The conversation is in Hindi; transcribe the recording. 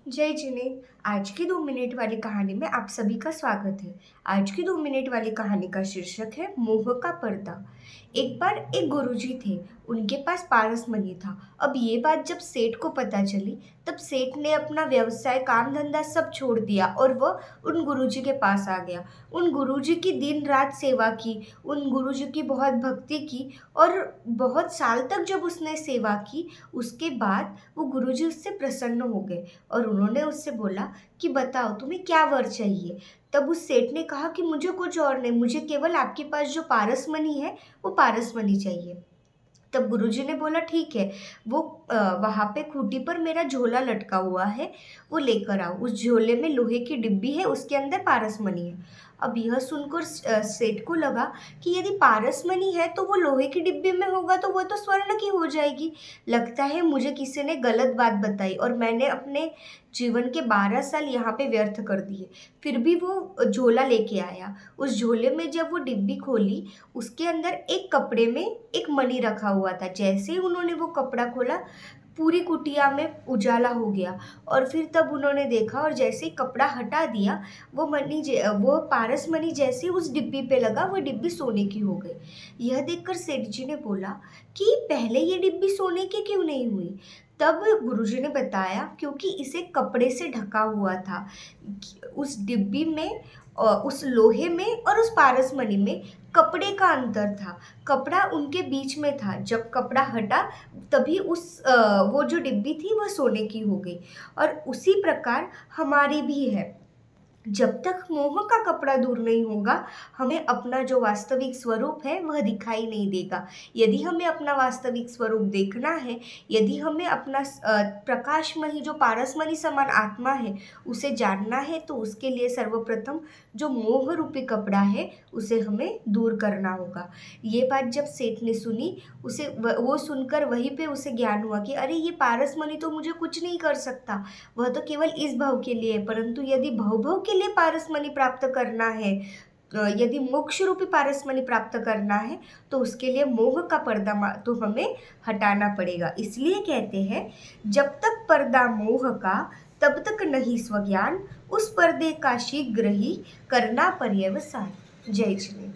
जय जिने। आज की 2 मिनट वाली कहानी में आप सभी का स्वागत है। आज की 2 मिनट वाली कहानी का शीर्षक है मोह का पर्दा। एक बार एक गुरुजी थे। उनके पास पारस मणि था। अब ये बात जब सेठ को पता चली, तब सेठ ने अपना व्यवसाय, काम धंधा सब छोड़ दिया और वह उन गुरुजी के पास आ गया। उन गुरुजी की दिन रात सेवा की, उन गुरुजी की बहुत भक्ति की और बहुत साल तक जब उसने सेवा की, उसके बाद वो गुरुजी उससे प्रसन्न हो गए और उन्होंने उससे बोला कि बताओ तुम्हें क्या वर चाहिए। तब उस सेठ ने कहा कि मुझे कुछ और नहीं, मुझे केवल आपके पास जो पारस मणि है वो पारस मणि चाहिए। तब गुरुजी ने बोला ठीक है, वो वहाँ पे खूंटी पर मेरा झोला लटका हुआ है, वो लेकर आओ। उस झोले में लोहे की डिब्बी है, उसके अंदर पारस मणि है। अब यह सुनकर सेठ को लगा कि यदि पारस मणि है तो वो लोहे की डिब्बी में होगा तो वो तो स्वर्ण की हो जाएगी। लगता है मुझे किसी ने गलत बात बताई और मैंने अपने जीवन के 12 साल यहाँ पे व्यर्थ कर दिए। फिर भी वो झोला लेके आया। उस झोले में जब वो डिब्बी खोली, उसके अंदर एक कपड़े में एक मणि रखा हुआ था। जैसे ही उन्होंने वो कपड़ा खोला, पूरी कुटिया में उजाला हो गया और फिर तब उन्होंने देखा और जैसे ही कपड़ा हटा दिया, वो पारस मणि जैसे उस डिब्बी पे लगा, वो डिब्बी सोने की हो गई। यह देखकर सेठ जी ने बोला कि पहले ये डिब्बी सोने की क्यों नहीं हुई। तब गुरुजी ने बताया क्योंकि इसे कपड़े से ढका हुआ था। उस डिब्बी में उस लोहे में और उस पारस मणि में कपड़े का अंतर था। कपड़ा उनके बीच में था। जब कपड़ा हटा तभी वो जो डिब्बी थी वह सोने की हो गई। और उसी प्रकार हमारी भी है। जब तक मोह का कपड़ा दूर नहीं होगा, हमें अपना जो वास्तविक स्वरूप है वह दिखाई नहीं देगा। यदि हमें अपना वास्तविक स्वरूप देखना है, यदि हमें अपना प्रकाशमयी जो पारसमणि समान आत्मा है उसे जानना है, तो उसके लिए सर्वप्रथम जो मोह रूपी कपड़ा है उसे हमें दूर करना होगा। ये बात जब सेठ ने सुनी, वो सुनकर वहीं पे उसे ज्ञान हुआ कि अरे ये पारसमणि तो मुझे कुछ नहीं कर सकता, वह तो केवल इस भव के लिए है। परंतु यदि भव के लिए पारसमणि प्राप्त करना है, यदि मोक्ष रूपी पारसमणि प्राप्त करना है, तो उसके लिए मोह का पर्दा तो हमें हटाना पड़ेगा। इसलिए कहते हैं, जब तक पर्दा मोह का तब तक नहीं स्वज्ञान, उस पर्दे का शीघ्र ही करना पर्यवसान। जय श्री।